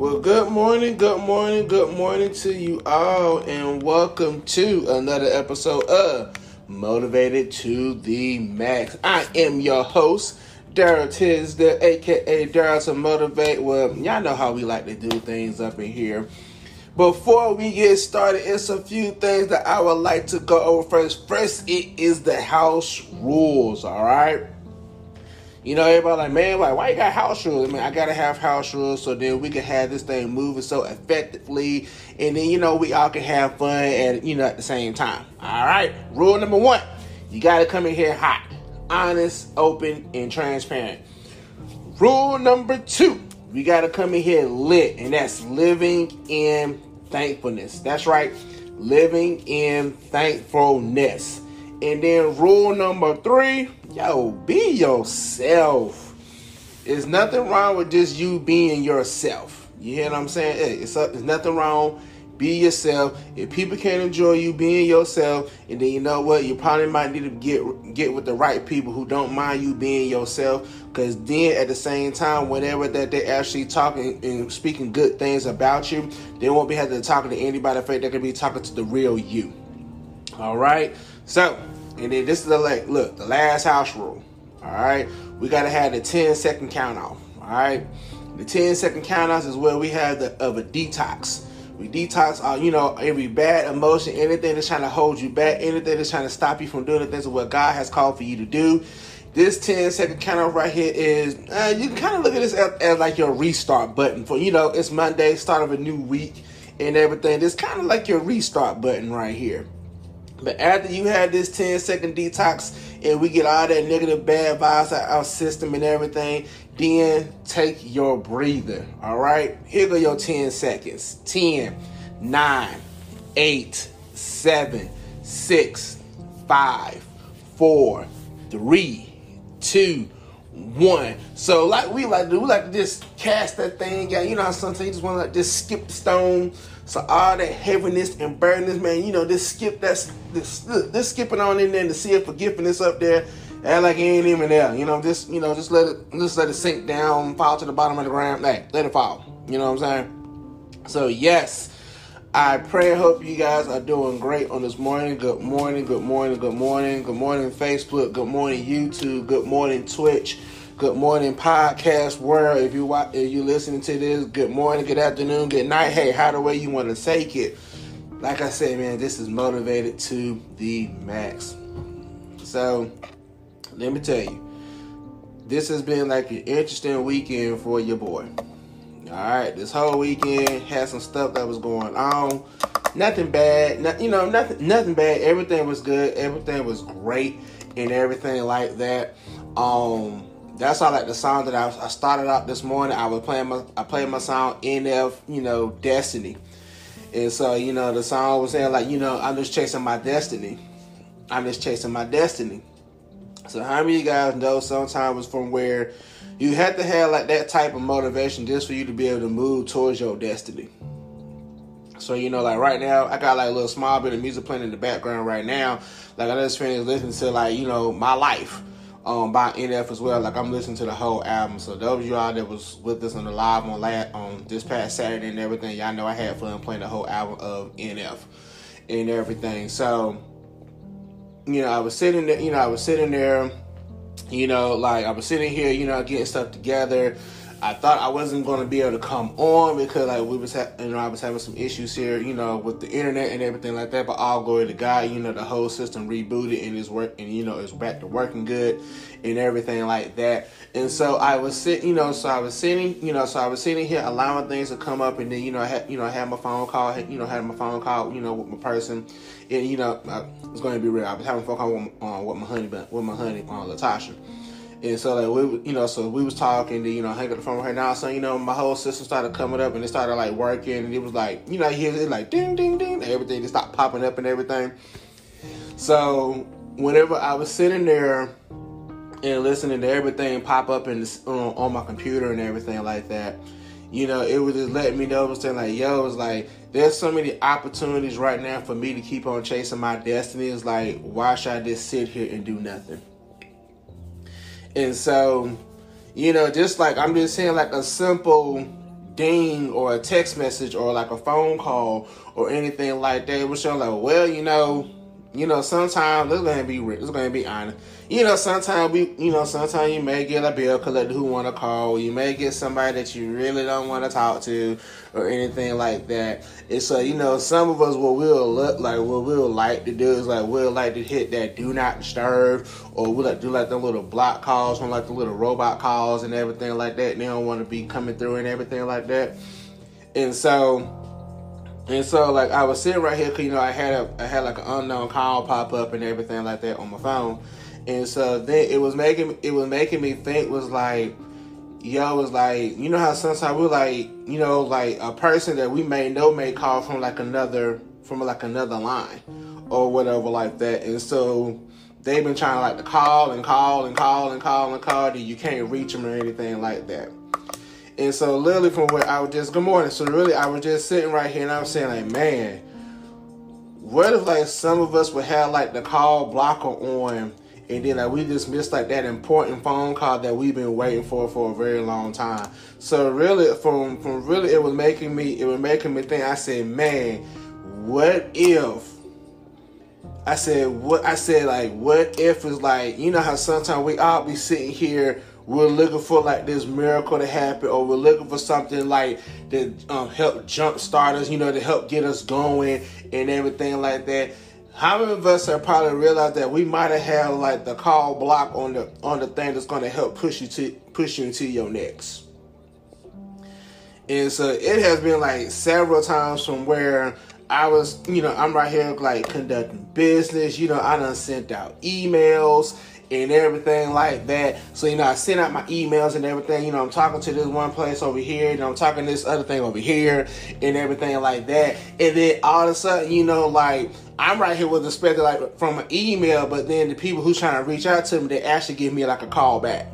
Well, good morning to you all, and welcome to another episode of Motivated to the Max. I am your host, Daryl Tisdale, aka Daryl to Motivate. Well, y'all know how we like to do things up in here. Before we get started, it's a few things that I would like to go over first. First, it is the house rules, all right? You know, everybody like, man, why you got house rules? I mean, I gotta have house rules so then we can have this thing moving so effectively, and then, you know, we all can have fun at the same time. All right. Rule number 1, you gotta come in here hot, honest, open, and transparent. Rule number 2, we gotta come in here lit, and that's living in thankfulness. That's right, living in thankfulness. And then rule number 3, be yourself. There's nothing wrong with just you being yourself. You hear what I'm saying? There's nothing wrong. Be yourself. If people can't enjoy you being yourself, and then you know what? You probably might need to get with the right people who don't mind you being yourself. Because then at the same time, whenever that they're actually talking and speaking good things about you, they won't be having to talking to anybody fake. They can be talking to the real you. All right? So, and then this is the last house rule. All right? We got to have the 10-second count off. All right? The 10-second count off is where we have a detox. We detox every bad emotion, anything that's trying to hold you back, anything that's trying to stop you from doing the things of what God has called for you to do. This 10-second count off right here is, you can kind of look at this as like your restart button for, it's Monday, start of a new week and everything. It's kind of like your restart button right here. But after you have this 10-second detox and we get all that negative bad vibes out of our system and everything, then take your breather. All right? Here go your 10 seconds. 10, 9, 8, 7, 6, 5, 4, 3, 2, 1. So we like to just cast that thing out. You know how sometimes you just want to just skip the stone. So all that heaviness and burdenness, man, just skip this skip it on in there to see if forgiveness up there. Act like it ain't even there. Just let it sink down, fall to the bottom of the ground. Hey, let it fall. You know what I'm saying? So yes, I pray and hope you guys are doing great on this morning. Good morning, good morning, good morning. Good morning, Facebook. Good morning, YouTube. Good morning, Twitch. Good morning, podcast world. If you listening to this, good morning, good afternoon, good night. Hey, how the way you want to take it. Like I said, man, this is Motivated to the Max. So, let me tell you, this has been like an interesting weekend for your boy. All right, this whole weekend had some stuff that was going on. Nothing bad, nothing bad. Everything was good. Everything was great, and everything like that. That's all like the song that I started out this morning. I played my song NF, Destiny. And so, the song was saying I'm just chasing my destiny. I'm just chasing my destiny. So how many of you guys know sometimes it's from where you have to have like that type of motivation just for you to be able to move towards your destiny. So, like right now, I got like a little small bit of music playing in the background right now. Like I just finished listening to My Life. By NF as well. Like I'm listening to the whole album. So those of you all that was with us on the live on this past Saturday and everything, y'all know I had fun playing the whole album of NF and everything. So, I was sitting there, I was sitting here, getting stuff together. I thought I wasn't going to be able to come on because I was having some issues here, with the internet and everything like that. But all glory to God, the whole system rebooted and it's it's back to working good and everything like that. And so I was sitting here allowing things to come up, and then I had my phone call, with my person, and it's going to be real. I was having a phone call with my honey, Latasha. And so we was talking, hang up the phone with her now. So, my whole system started coming up and it started like working, and it was like, you hear it like ding, ding, ding, everything just stopped popping up and everything. So whenever I was sitting there and listening to everything pop up on my computer and everything like that, it was just letting me know, it was saying like, it was like, there's so many opportunities right now for me to keep on chasing my destiny. It's like, why should I just sit here and do nothing? And so, just like, I'm just saying like a simple ding or a text message or like a phone call or anything like that, which I'm like, well, sometimes it's gonna be honest. Sometimes you may get a bill collector who want to call. You may get somebody that you really don't want to talk to or anything like that. And so, some of us, what we'll like to do is like, we'll like to hit that do not disturb, or we'll like do like the little block calls from like the little robot calls and everything like that. And they don't want to be coming through and everything like that. And so like I was sitting right here, cause I had like an unknown call pop up and everything like that on my phone, and so then it was making me think, was like, was like, how sometimes we're like, like a person that we may call from another line or whatever like that, and so they've been trying to call, then you can't reach them or anything like that. And so literally from where I was just, good morning. So really I was just sitting right here and I was saying like, man, what if some of us would have the call blocker on, and then we just missed that important phone call that we've been waiting for a very long time. So really from really it was making me think. I said, man, what if what if it's how sometimes we all be sitting here, we're looking for this miracle to happen, or we're looking for something to help jumpstart us, to help get us going and everything like that. How many of us have probably realized that we might have had the call block on the thing that's going to help push you into your next? And so it has been several times from where I was, I'm right here conducting business. I done sent out emails and everything like that. So, I sent out my emails and everything. I'm talking to this one place over here, and I'm talking to this other thing over here and everything like that. And then all of a sudden, I'm right here with expecting from an email, but then the people who's trying to reach out to me, they actually give me a call back.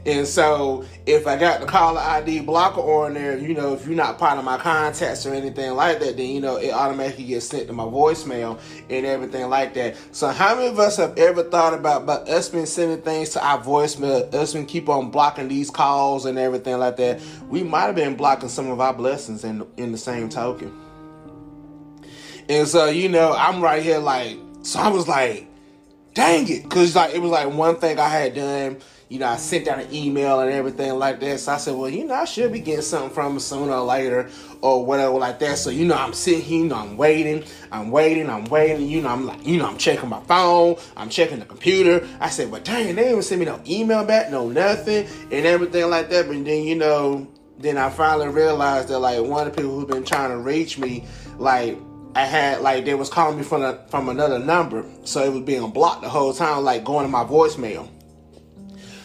And so if I got the caller ID blocker on there, if you're not part of my contacts or anything like that, then, it automatically gets sent to my voicemail and everything like that. So how many of us have ever thought about us been sending things to our voicemail, us been keep on blocking these calls and everything like that? We might have been blocking some of our blessings in the same token. And so, I'm right here so I was like, dang it. Because it was one thing I had done. I sent out an email and everything like that. So I said, well, I should be getting something from them sooner or later or whatever like that. So, I'm sitting here, I'm waiting. I'm checking my phone. I'm checking the computer. I said, well, dang, they didn't send me no email back, no nothing and everything like that. But then, then I finally realized that one of the people who's been trying to reach me, I had they was calling me from another number. So it was being blocked the whole time, going to my voicemail.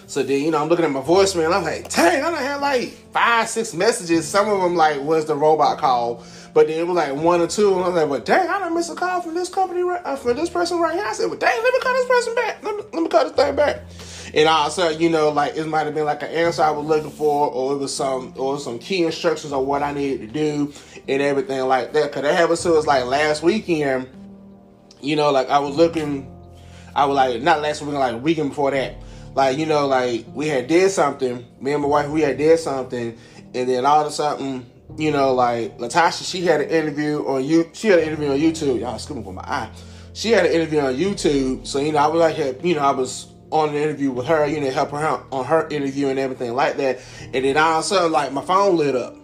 So then, I'm looking at my voicemail and I'm like, dang, I done had 5-6 messages. Some of them was the robot call. But then it was 1 or 2. And I was like, well, dang, I done missed a call from this company, for this person right here. I said, well, dang, let me call this person back. Let me call this thing back. And also, it might have been an answer I was looking for, or it was some key instructions on what I needed to do and everything like that. Because that happened to us last weekend. I was not last weekend, weekend before that. We had did something, me and my wife, we had did something, and then all of a sudden, Latasha, she had an interview on YouTube. Y'all skipping with my eye. She had an interview on YouTube, so, I was I was on an interview with her, help her out on her interview and everything like that, and then all of a sudden, my phone lit up.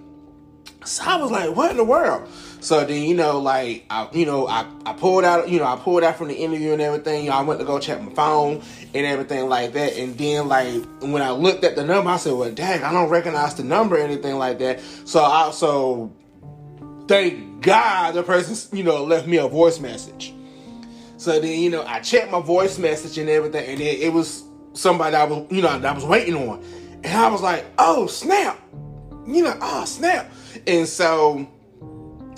So I was like, what in the world? So then, I pulled out from the interview and everything. I went to go check my phone and everything like that. And then, when I looked at the number, I said, well, dang, I don't recognize the number or anything like that. So thank God the person, left me a voice message. So then, I checked my voice message and everything, and it was somebody I was waiting on. And I was like, oh, snap. Snap. And so,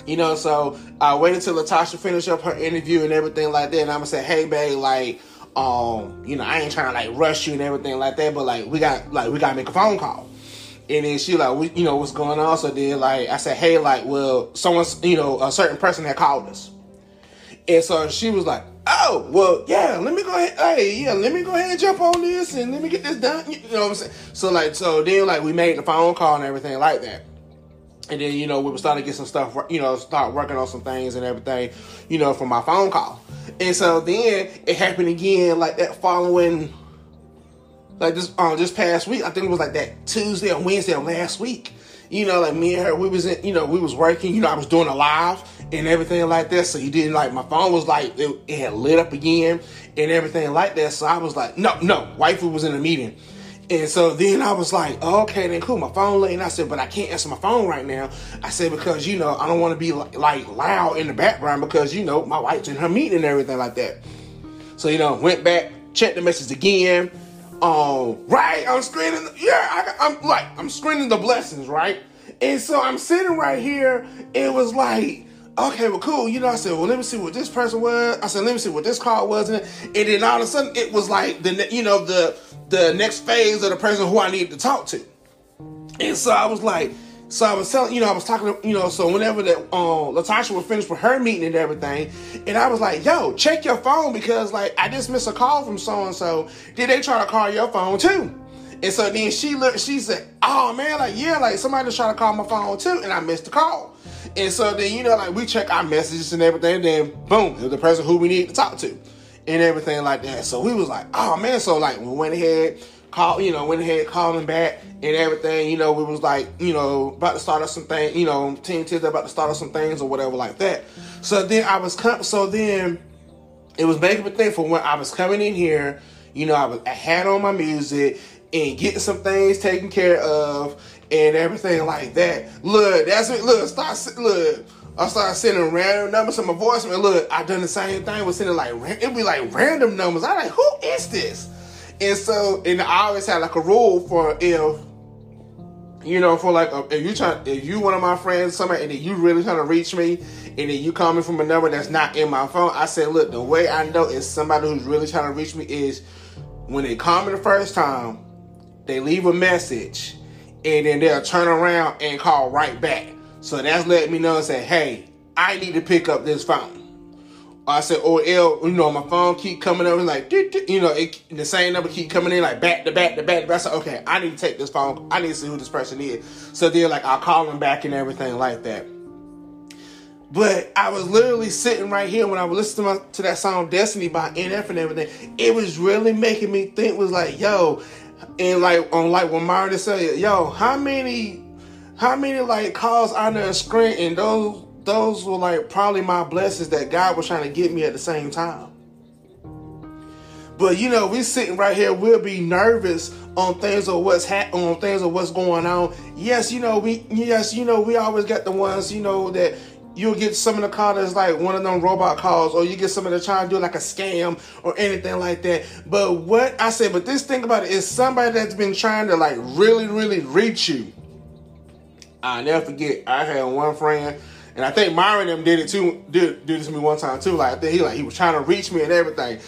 so I waited till Latasha finished up her interview and everything like that. And I'm gonna say, hey, babe, I ain't trying to rush you and everything like that, but we got to make a phone call. And then she what's going on? So then I said, hey, well, someone's, a certain person had called us. And so she was like, oh, well, yeah, let me go ahead. Hey, yeah, let me go ahead and jump on this and let me get this done. You know what I'm saying? So then we made the phone call and everything like that. And then, we were starting to get some stuff, start working on some things and everything, for my phone call. And so then it happened again, like that following, like this past week. I think it was like that Tuesday or Wednesday of last week. Like me and her, we was working, I was doing a live and everything like that. So you didn't like, my phone was like, it had lit up again and everything like that. So I was like, no, wifey was in a meeting. And so then I was like, oh, okay, then cool, my phone lit. And I said, but I can't answer my phone right now. I said, because, I don't want to be like loud in the background because, my wife's in her meeting and everything like that. So, went back, checked the message again. Right, I'm screening, I'm screening the blessings, right? And so I'm sitting right here, it was like, okay, well, cool. I said, well, let me see what this person was. I said, let me see what this call was. And then all of a sudden, it was like, the next phase of the person who I needed to talk to. And so I was like, I was telling, I was talking to, so whenever that Latasha was finished with her meeting and everything, and I was like, yo, check your phone because, like, I just missed a call from so-and-so. Did they try to call your phone too? And so then she said, oh, man, like, yeah, like, somebody just tried to call my phone too, and I missed the call. And so then, like, we check our messages and everything, and then, boom, it was the person who we need to talk to and everything like that. So we was like, oh, man. So, like, we went ahead, calling back and everything. We was like, about to start up some things, Team Tiz about to start up some things or whatever like that. So then it was making me think for when I was coming in here, I had on my music and getting some things taken care of and everything like that. Look, that's it. Look, I started sending random numbers to my voicemail. Look, I done the same thing with sending it'd be like random numbers. I'm like, who is this? And so, and I always had like a rule for if you one of my friends, somebody, and then you really trying to reach me, and then you call me from a number that's not in my phone, I said, look, the way I know it's somebody who's really trying to reach me is when they call me the first time, they leave a message, and then they'll turn around and call right back. So that's letting me know and say, hey, I need to pick up this phone. I said, my phone keep coming up, like, the same number keep coming in, like, back to back to back. I said, okay, I need to take this phone. I need to see who this person is. So then, like, I'll call them back and everything like that. But I was literally sitting right here when I was listening to that song Destiny by NF and everything. It was really making me think, was like, yo, and like when Myron said, yo, how many like calls I done screen, and those were like probably my blessings that God was trying to get me at the same time. But we sitting right here, we'll be nervous on things of what's going on. Yes, we always get the ones, that you'll get some of the calls that's like one of them robot calls, or you get some of the trying to do like a scam or anything like that. But this thing about it is somebody that's been trying to like really, really reach you. I'll never forget, I had one friend, and I think Myron them did it too, did this to me one time too. Like, I think he was trying to reach me and everything.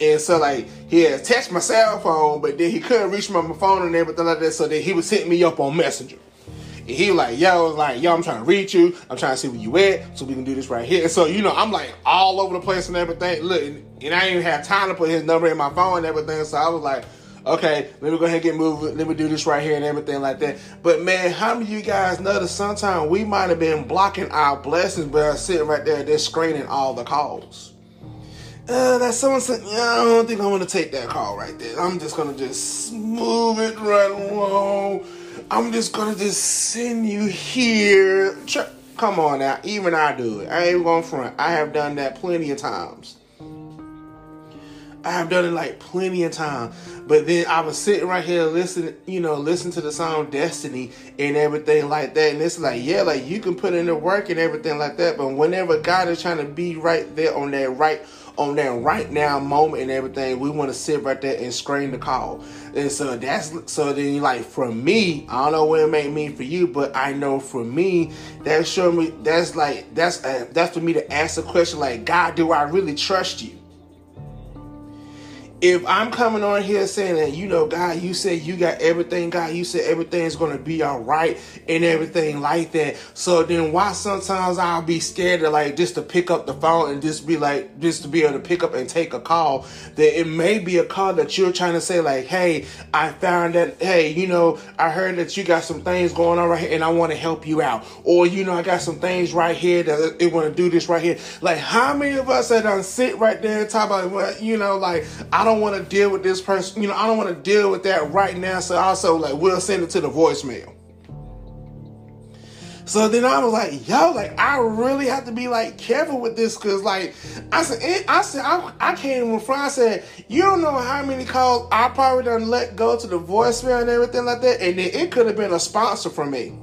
And so like he had texted my cell phone, but then he couldn't reach me on my phone and everything like that. So then he was hitting me up on Messenger. And he was like, yo, I'm trying to reach you. I'm trying to see where you at so we can do this right here. And so, I'm like all over the place and everything. Look, and I didn't even have time to put his number in my phone and everything. So I was like, okay, let me go ahead and get moving. Let me do this right here and everything like that. But man, how many of you guys know that sometimes we might have been blocking our blessings by sitting right there, they're screening all the calls? That someone said, I don't think I want to take that call right there. I'm just going to just move it right along. I'm just going to just send you here. Come on now. Even I do it. I ain't going front. I have done that plenty of times. I have done it like plenty of times. But then I was sitting right here listening to the song Destiny and everything like that. And it's like, yeah, like you can put in the work and everything like that. But whenever God is trying to be right there on that right now moment and everything, we want to sit right there and screen the call. And so then like for me, I don't know what it may mean for you, but I know for me, that's for me to ask the question like, God, do I really trust you? if I'm coming on here saying that, you know, God, you said you got everything, God, you said everything's going to be all right and everything like that. So then why sometimes I'll be scared to like just to pick up the phone and just be like, just to be able to pick up and take a call, that it may be a call that you're trying to say like, hey, I found that, hey, you know, I heard that you got some things going on right here and I want to help you out. Or, you know, I got some things right here that it want to do this right here. Like, how many of us that done sit right there and talk about, well, you know, like, I don't want to deal with this person, you know, I don't want to deal with that right now. So also, like, we'll send it to the voicemail. So then I was like, yo, like, I really have to be like careful with this, because like I came in front. I said, you don't know how many calls I probably done let go to the voicemail and everything like that, and then it could have been a sponsor for me.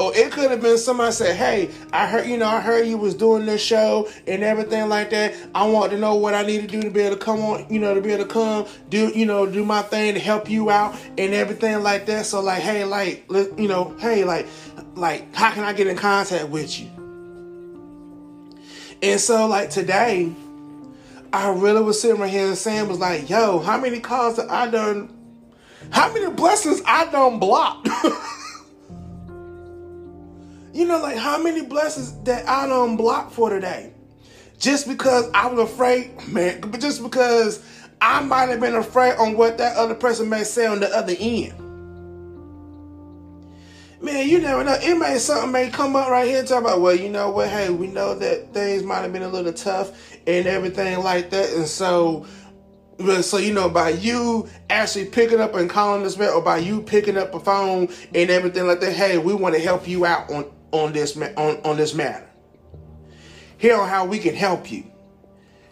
Or it could have been somebody said, hey, I heard you was doing this show and everything like that. I want to know what I need to do to be able to come on, you know, to be able to come do my thing to help you out and everything like that. So like, hey, like, you know, hey, like, how can I get in contact with you? And so like today, I really was sitting right here and saying was like, yo, how many calls that I done, how many blessings I done blocked? You know, like how many blessings that I done blocked for today. Just because I was afraid, man, but just because I might have been afraid on what that other person may say on the other end. Man, you never know. Something may come up right here and talk about, well, you know what, hey, we know that things might have been a little tough and everything like that. And so, you know, by you actually picking up and calling this man, or by you picking up a phone and everything like that, hey, we want to help you out on this matter. Here on how we can help you.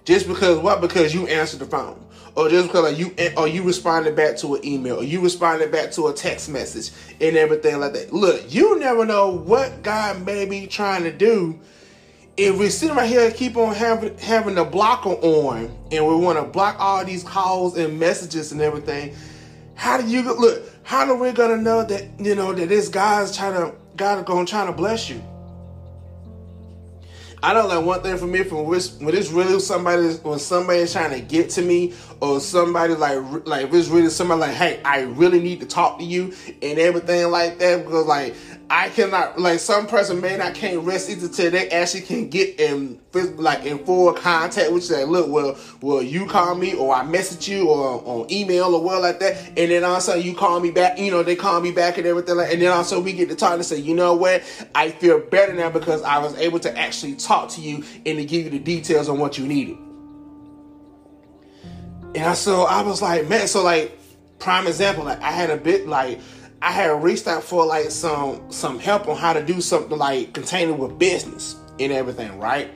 Just because what? Because you answered the phone. Or just because you responded back to an email, or you responded back to a text message and everything like that. Look, you never know what God may be trying to do. If we're sitting right here and keep on having the blocker on, and we want to block all these calls and messages and everything, how are we gonna know that, you know, that this God is trying to bless you? I know, like, one thing for me, when it's really when somebody's trying to get to me, or somebody like if it's really somebody like, hey, I really need to talk to you and everything like that, because like I cannot, like, some person can't rest either till they actually can get in full contact with you. Like, look, well, you call me, or I message you, or on email, or well like that, and then also you call me back, you know, they call me back and everything like, and then also we get to talk and say, you know what, I feel better now because I was able to actually talk to you and to give you the details on what you needed. And so I was like, man, so like, prime example, like I had reached out for like some help on how to do something like containing with business and everything, right?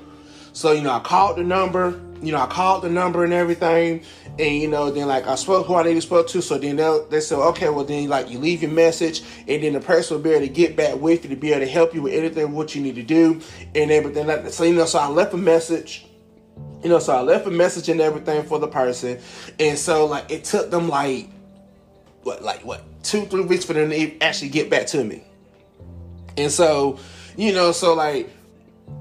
So, you know, I called the number and everything, and, you know, then like I spoke who I needed to spoke to. So then they said, okay, well then like you leave your message, and then the person will be able to get back with you to be able to help you with anything what you need to do and everything like that. So, you know, so I left a message. You know, so I left a message and everything for the person, and so like it took them like 2-3 weeks for them to actually get back to me. And so, you know, so like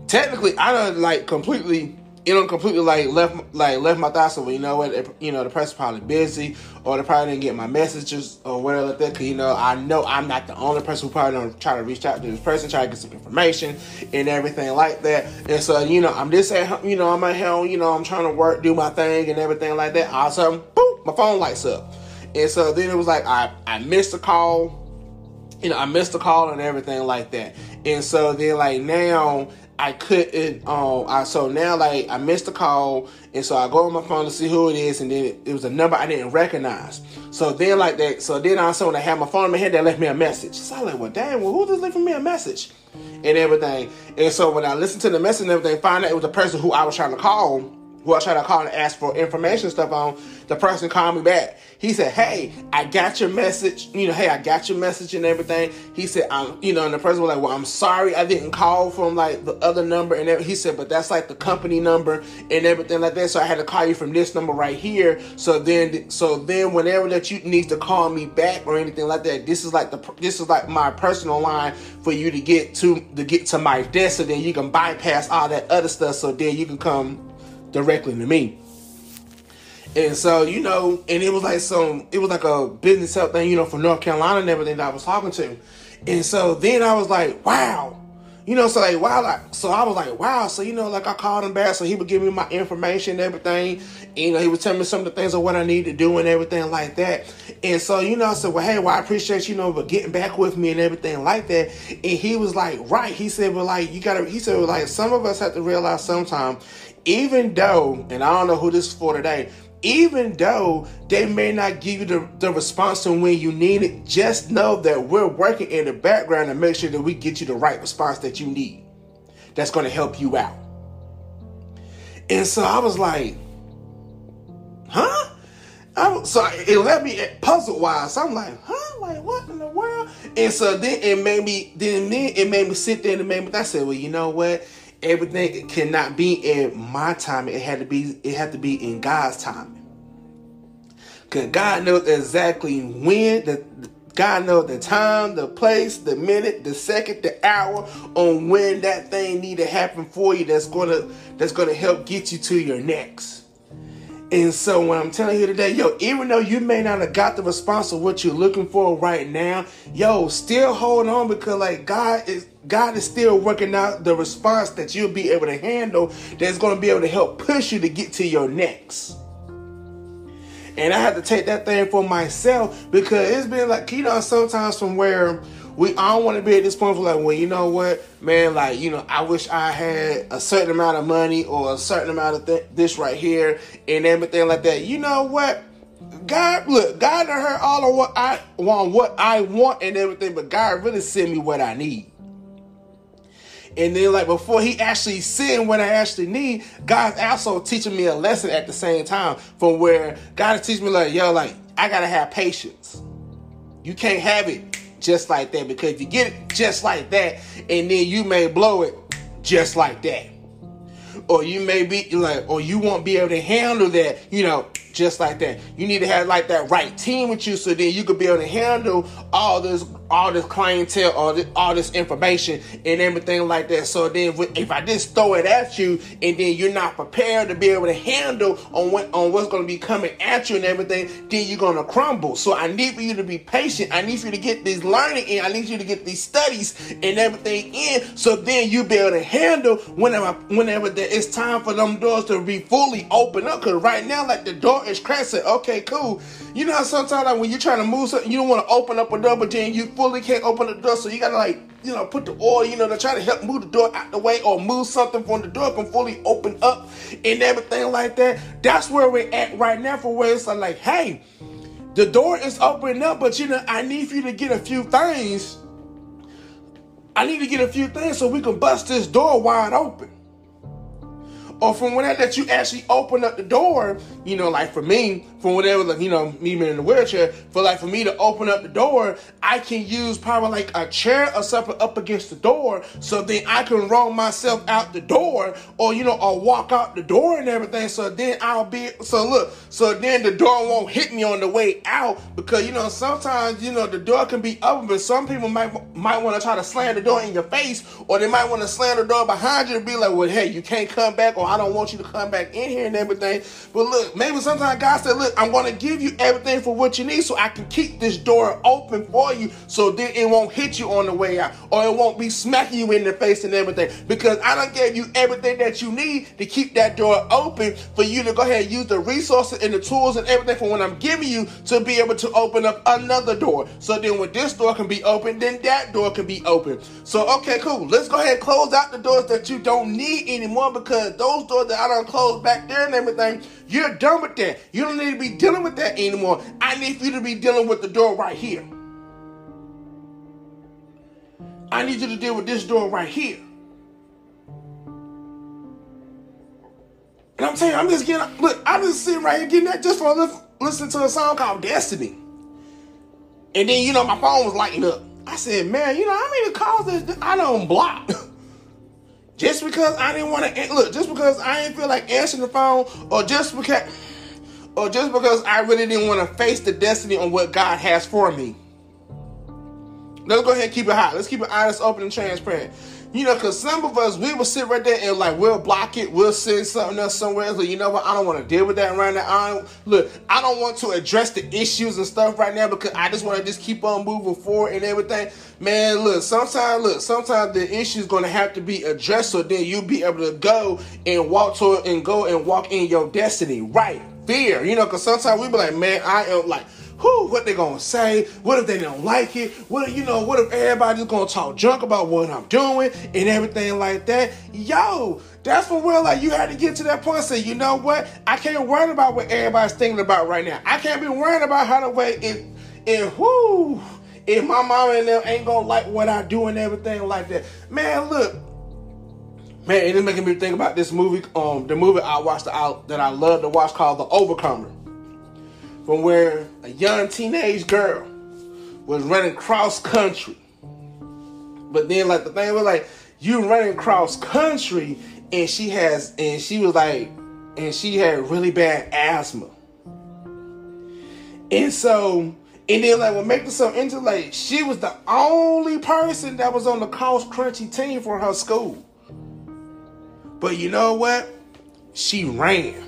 technically I done like completely like left my thoughts over, you know what, you know, the person's probably busy, or they probably didn't get my messages or whatever like that, because, you know, I know I'm not the only person who probably don't try to reach out to this person, try to get some information and everything like that. And so, you know, I'm just at, you know, I'm at home, you know, I'm trying to work, do my thing and everything like that. All of a sudden, boom, my phone lights up. And so then it was like I missed a call, you know, I missed a call and everything like that. And so then like now I couldn't, so now like I missed the call, and so I go on my phone to see who it is, and then it was a number I didn't recognize. So then like that, so then also when I had my phone in my head, they left me a message. So I was like, well, damn, who just left me a message and everything? And so when I listened to the message and everything, found out it was the person who I was trying to call, and ask for information stuff on. The person called me back. He said, hey, I got your message. You know, hey, I got your message and everything. He said, you know, and the person was like, well, I'm sorry I didn't call from like the other number. And he said, but that's like the company number and everything like that. So I had to call you from this number right here. So then whenever that you need to call me back or anything like that, this is like my personal line for you to get to my desk. So then you can bypass all that other stuff. So then you can come directly to me. And so, and it was like a business help thing, from North Carolina and everything that I was talking to. And so then I was like, wow. So I was like, wow. So, I called him back. So he would give me my information and everything. And, he would tell me some of the things of what I need to do and everything like that. And so, I said, well, hey, I appreciate, for getting back with me and everything like that. And he was like, right. He said, well, like, some of us have to realize sometime, even though, and I don't know who this is for today, even though they may not give you the response to when you need it, just know that we're working in the background to make sure that we get you the right response that you need. That's going to help you out. And so I was like, huh? So it left me puzzled wise. So I'm like, huh? Like, what in the world? And so then it made me sit there and it made me, I said, well, you know what? Everything cannot be in my time. It had to be in God's time. Because God knows exactly when, God knows the time, the place, the minute, the second, the hour on when that thing need to happen for you that's gonna help get you to your next. And so when I'm telling you today, even though you may not have got the response of what you're looking for right now, still hold on, because like God is still working out the response that you'll be able to handle, that's going to be able to help push you to get to your next. And I had to take that thing for myself, because it's been like, sometimes from where we all want to be at this point, for like, well, you know what, man, like, I wish I had a certain amount of money or a certain amount of this right here and everything like that. You know what? God done heard all of what I want and everything, but God really sent me what I need. And then, like, before he actually sent what I actually need, God's also teaching me a lesson at the same time, from where God is teaching me, like, I gotta have patience. You can't have it just like that, because if you get it just like that, and then you may blow it just like that, or you may be like, or you won't be able to handle that, just like that. You need to have like that right team with you, so then you could be able to handle all this clientele, all this information and everything like that. So then if I just throw it at you and then you're not prepared to be able to handle on what's going to be coming at you and everything, then you're going to crumble. So I need for you to be patient. I need for you to get these learning in. I need you to get these studies and everything in, so then you'll be able to handle whenever it's time for them doors to be fully open up. Because right now, like, the door is cracked. Okay, cool. You know how sometimes, like, when you're trying to move something, you don't want to open up a door, but then you fully can't open the door, so you gotta, like, put the oil, to try to help move the door out the way, or move something from the door can fully open up and everything like that. That's where we're at right now, for where it's like, hey, the door is opening up, but I need for you to get a few things. I need to get a few things so we can bust this door wide open. Or from whenever that you actually open up the door, like for me, from whatever, like, me being in the wheelchair, for me to open up the door, I can use probably like a chair or something up against the door, so then I can roll myself out the door, or, or walk out the door and everything. So then so then the door won't hit me on the way out, because, sometimes, the door can be open, but some people might want to try to slam the door in your face, or they might want to slam the door behind you to be like, well, hey, you can't come back, or I don't want you to come back in here and everything. But look, maybe sometimes God said, look, I'm going to give you everything for what you need, so I can keep this door open for you, so then it won't hit you on the way out, or it won't be smacking you in the face and everything, because I done gave you everything that you need to keep that door open, for you to go ahead and use the resources and the tools and everything for when I'm giving you, to be able to open up another door. So then when this door can be open, then that door can be open. So, okay, cool. Let's go ahead and close out the doors that you don't need anymore, because those doors that I done closed back there and everything, you're done with that. You don't need to be dealing with that anymore. I need for you to be dealing with the door right here. I need you to deal with this door right here. And I'm telling you, I'm just sitting right here getting that just for listening to a song called Destiny. And then, my phone was lighting up. I said, man, how many calls I don't block? Just because I didn't want to just because I didn't feel like answering the phone, or just because I really didn't want to face the destiny on what God has for me. Let's go ahead and keep it hot. Let's keep it honest, open, and transparent. You know, because some of us, we will sit right there and like, we'll block it. We'll send something else somewhere else. Like, you know what? I don't want to deal with that right now. I don't want to address the issues and stuff right now because I just want to just keep on moving forward and everything. Man, sometimes the issue is going to have to be addressed so then you'll be able to go and walk in your destiny. Right. Fear. You know, because sometimes we be like, man, I am like, what they gonna say? What if they don't like it? What if everybody's gonna talk junk about what I'm doing and everything like that? Yo, that's for real. Like, you had to get to that point and say, you know what? I can't worry about what everybody's thinking about right now. I can't be worrying about how the way if my mama and them ain't gonna like what I do and everything like that. Man, look. Man, it is making me think about this movie, the movie I watched that I love to watch called The Overcomer. From where a young teenage girl was running cross country. But then like the thing was like, you running cross country and she had really bad asthma. And then like what makes it so interesting, like she was the only person that was on the cross country team for her school. But you know what? She ran.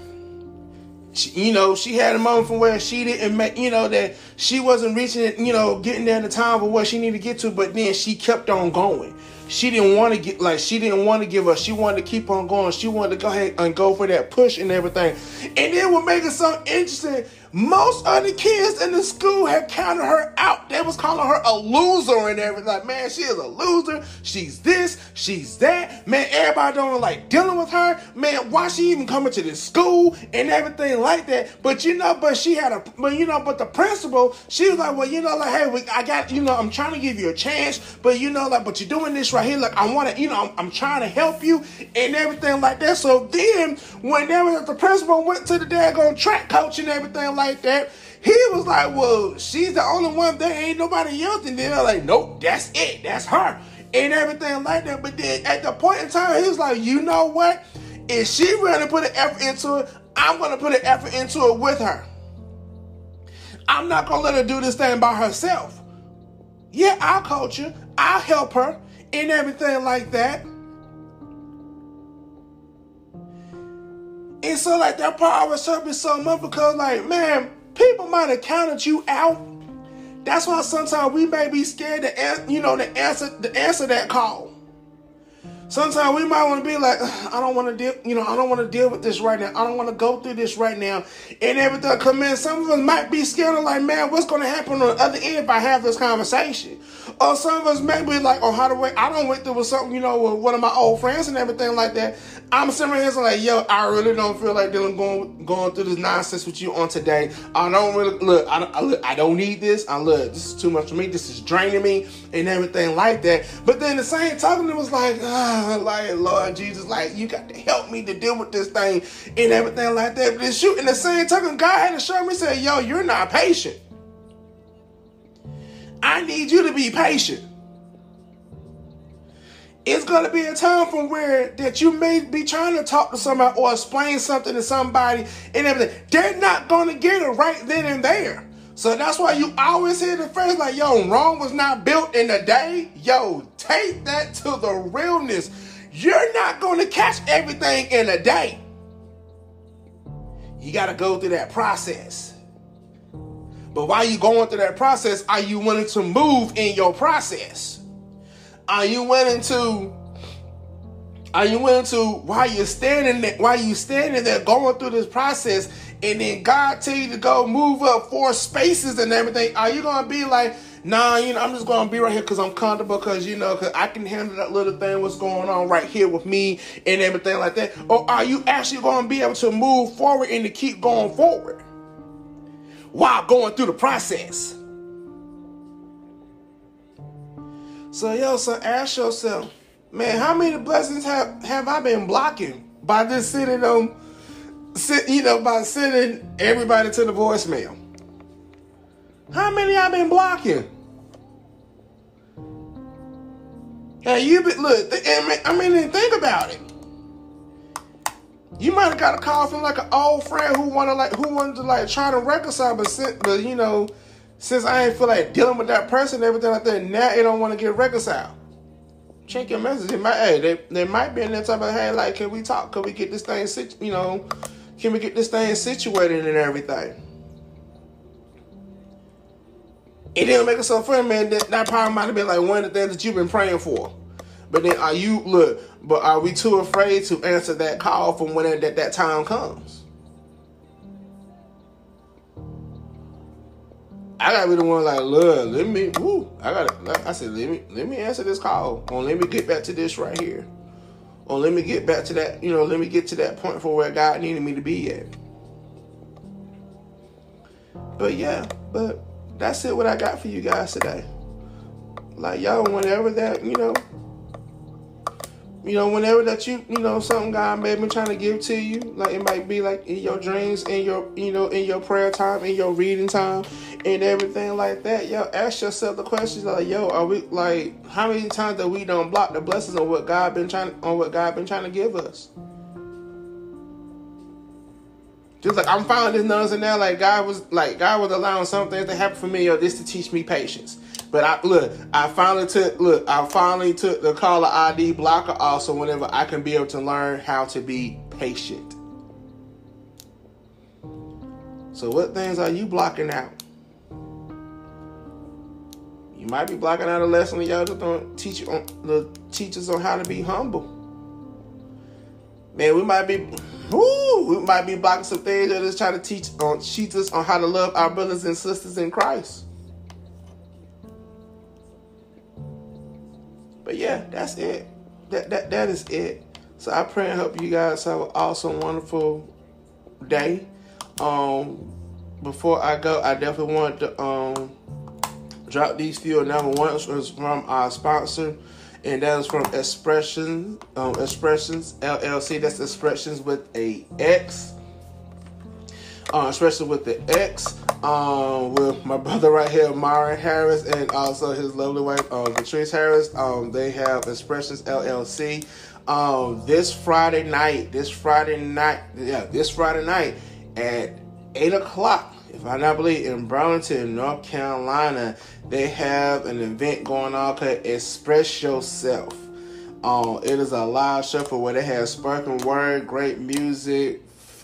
She had a moment from where she didn't make, that she wasn't reaching, getting there in the time for what she needed to get to, but then she kept on going. She didn't want to give up. She wanted to keep on going. She wanted to go ahead and go for that push and everything. And then what made it so interesting, most of the kids in the school had counted her out. They was calling her a loser and everything. Like, man, she is a loser. She's this, she's that. Man, everybody don't like dealing with her. Man, why she even coming to this school and everything like that? But the principal, she was like, well, hey, I'm trying to give you a chance, but but you're doing this right here. Like, I want to, I'm trying to help you and everything like that. So then, whenever the principal went to the daggone track coach and everything like that, he was like, well, she's the only one. There ain't nobody else. And then they're like, nope, that's it. That's her. And everything like that. But then at the point in time, he was like, you know what? If she really put an effort into it, I'm going to put an effort into it with her. I'm not going to let her do this thing by herself. Yeah, I'll coach her. I'll help her and everything like that. And so, like, that part always hurt me so much because, like, man, people might have counted you out. That's why sometimes we may be scared to answer that call. Sometimes we might want to be like, I don't want to deal with this right now. I don't want to go through this right now. And everything. Because, man, some of us might be scared of like, man, what's going to happen on the other end if I have this conversation? Or some of us may be like, oh, I don't went through with something, with one of my old friends and everything like that. I'm sitting here like, yo, I really don't feel like going through this nonsense with you on today. I don't really, I don't need this. This is too much for me. This is draining me and everything like that. But then the same talking, it was like, Lord Jesus, like, you got to help me to deal with this thing and everything like that. But in the same talking, God had to show me, say, yo, you're not patient. I need you to be patient. It's going to be a time from where that you may be trying to talk to somebody or explain something to somebody and everything. They're not going to get it right then and there. So that's why you always hear the phrase like, yo, Rome was not built in a day. Yo, take that to the realness. You're not going to catch everything in a day. You got to go through that process. But while you're going through that process, are you willing to move in your process? Are you willing to, while you're standing there going through this process, and then God tell you to go move up 4 spaces and everything, are you going to be like, nah, I'm just going to be right here because I'm comfortable because, because I can handle that little thing, what's going on right here with me and everything like that? Or are you actually going to be able to move forward and to keep going forward while going through the process? So ask yourself, man, how many blessings have I been blocking by just sending everybody to the voicemail? How many I've been blocking? Hey, think about it. You might have got a call from like an old friend who wanted to try to reconcile, but since I ain't feel like dealing with that person and everything like that, now it don't want to get reconciled. check your message. They might be in there talking about, hey, like, can we talk? Can we get this thing, can we get this thing situated and everything? It didn't make it so funny, man. That probably might have been like one of the things that you've been praying for. But then are we too afraid to answer that call from when that time comes? I gotta be the one like, look, let me answer this call. Or let me get back to this right here. Or let me get back to that, let me get to that point for where God needed me to be at. But that's it, what I got for you guys today. Like, y'all, whenever that, whenever that something God may be trying to give to you, like it might be like in your dreams, in your, in your prayer time, in your reading time, and everything like that, yo, ask yourself the questions like, yo, are we like, how many times that we don't block the blessings on what God been trying to give us? Just like I'm finding this nuance now, like God was allowing some things to happen for me, this to teach me patience. But I finally took the caller ID blocker off, so whenever I can be able to learn how to be patient. So what things are you blocking out? You might be blocking out a lesson that y'all just don't teach us on how to be humble. Man, we might be blocking some things that is trying to teach us on how to love our brothers and sisters in Christ. But yeah, that's it. That is it. So I pray and hope you guys have an awesome, wonderful day. Before I go, I definitely want to drop these few. Number one is from our sponsor, and that is from Expressions LLC. That's Expressions with a X. Expressions with the X. With my brother right here, Myron Harris, and also his lovely wife, Patrice Harris. They have Expressions LLC. This Friday night at 8:00, if I not believe, in Burlington, North Carolina, they have an event going on called Express Yourself. It is a live show for where they have spoken word, great music,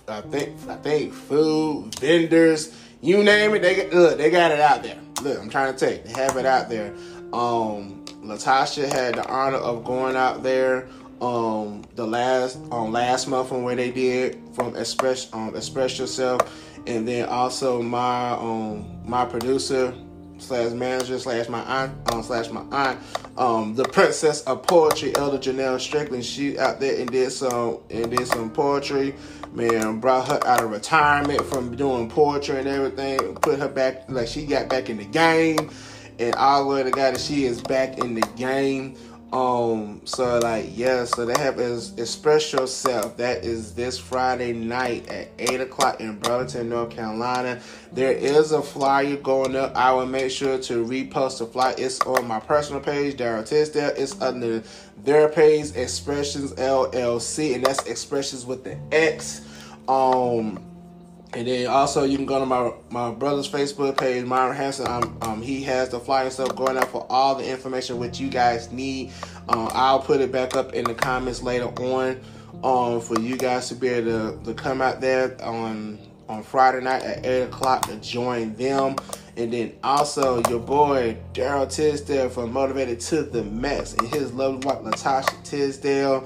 I think food, vendors, you name it, they got it out there. Look, I'm trying to tell you, they have it out there. Latasha had the honor of going out there last month from where they did from Express Yourself, and then also my producer / manager / my aunt the princess of poetry, Elder Janelle Strickland. She out there and did some poetry. Man, brought her out of retirement from doing poetry and everything, put her back, like she got back in the game, and all the way to God that she is back in the game. So they have Express Yourself. That is this Friday night at 8:00 in Burlington, North Carolina. There is a flyer going up. I will make sure to repost the flyer. It's on my personal page, Daryl Tisdale. It's under their page, Expressions LLC, and that's Expressions with the X. And then also you can go to my brother's Facebook page, Myron Hanson. He has the flyer stuff going out for all the information which you guys need. I'll put it back up in the comments later on for you guys to be able to come out there on Friday night at 8:00 to join them. And then also your boy Daryl Tisdale from Motivated to the Max and his lovely wife Latasha Tisdale,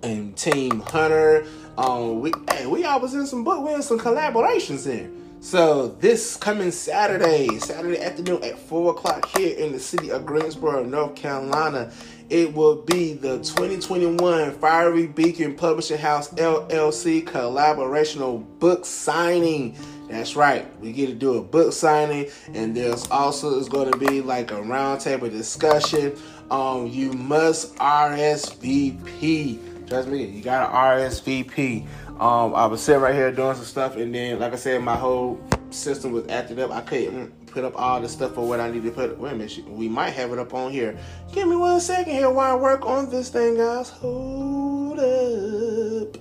and Team Hunter. We always in some collaborations in. So this coming Saturday afternoon at 4:00 here in the city of Greensboro, North Carolina, it will be the 2021 Fiery Beacon Publishing House LLC collaborational book signing. That's right, we get to do a book signing, and there's also is going to be like a roundtable discussion. You must RSVP. Trust me, you gotta RSVP. I was sitting right here doing some stuff, and then, like I said, my whole system was acted up. I couldn't put up all the stuff for what I need to put. Wait a minute, we might have it up on here. Give me 1 second here while I work on this thing, guys. Hold up.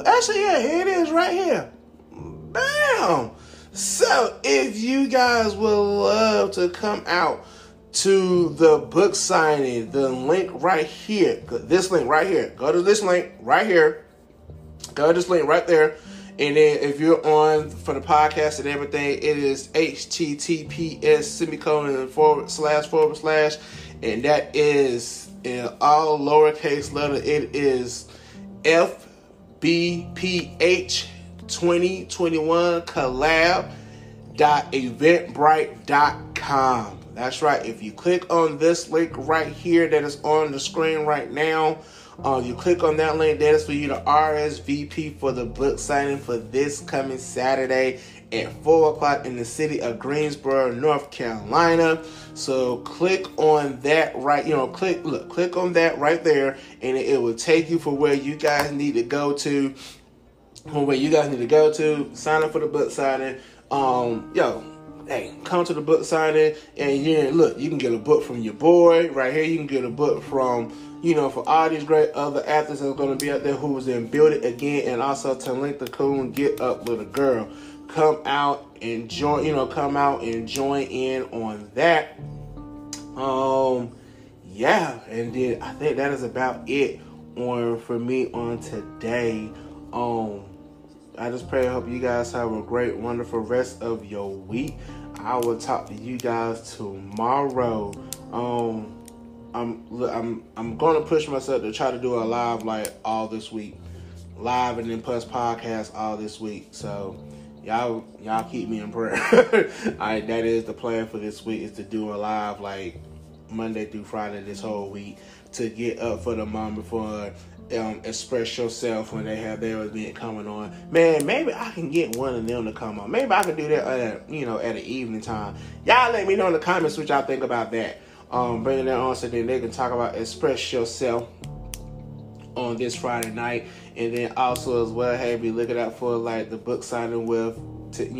Actually, yeah, here it is right here. Bam! So, if you guys would love to come out to the book signing. The link right here. This link right here. Go to this link right here. Go to this link right there. And then if you're on for the podcast and everything, it is https:// and that is in all lowercase letter. It is FBPH2021 collab.eventbrite.com. That's right. If you click on this link right here that is on the screen right now, you click on that link. That is for you to RSVP for the book signing for this coming Saturday at 4 o'clock in the city of Greensboro, North Carolina. So click on that right, click on that right there, and it will take you for where you guys need to go to. Sign up for the book signing. Hey, come to the book signing, and you can get a book from your boy right here. You can get a book from, for all these great other athletes that are going to be out there who was in Build It Again, and also Talentha Coon, Get Up Little Girl. Come out and join, in on that. And then I think that is about it for me on today. I just pray and hope you guys have a great, wonderful rest of your week. I will talk to you guys tomorrow. I'm going to push myself to try to do a live all this week, live and then plus podcast all this week. So y'all keep me in prayer. That is the plan for this week, is to do a live Monday through Friday this whole week, to get up for the moment for Express Yourself when they have their event coming on. Man, maybe I can get one of them to come on. Maybe I can do that at an evening time. Y'all let me know in the comments what y'all think about that. Bringing that on so then they can talk about Express Yourself on this Friday night. And then also as well, hey, be looking out for the book signing with Team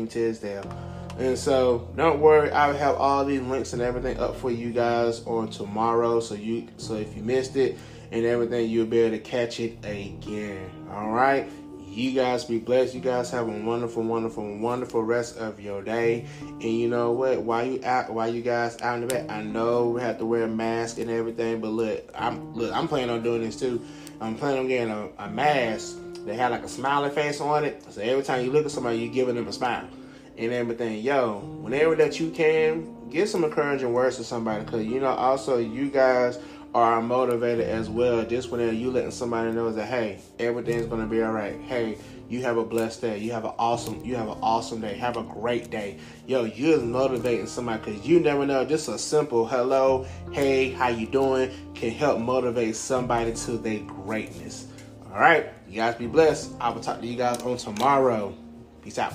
Tisdale. And so don't worry, I will have all these links and everything up for you guys on tomorrow. So if you missed it and everything, you'll be able to catch it again. All right. You guys be blessed. You guys have a wonderful, wonderful, wonderful rest of your day. And you know what? While you guys out in the back, I know we have to wear a mask and everything, but I'm planning on doing this too. I'm planning on getting a mask that had a smiley face on it. So every time you look at somebody, you're giving them a smile and everything. Whenever that you can, give some encouraging words to somebody, because also you guys are motivated as well. Just whenever you letting somebody know that, hey, everything's gonna be all right. Hey, you have a blessed day. You have an awesome day. Have a great day. You're motivating somebody, because you never know. Just a simple hello, hey, how you doing can help motivate somebody to their greatness. All right, you guys be blessed. I will talk to you guys on tomorrow. Peace out.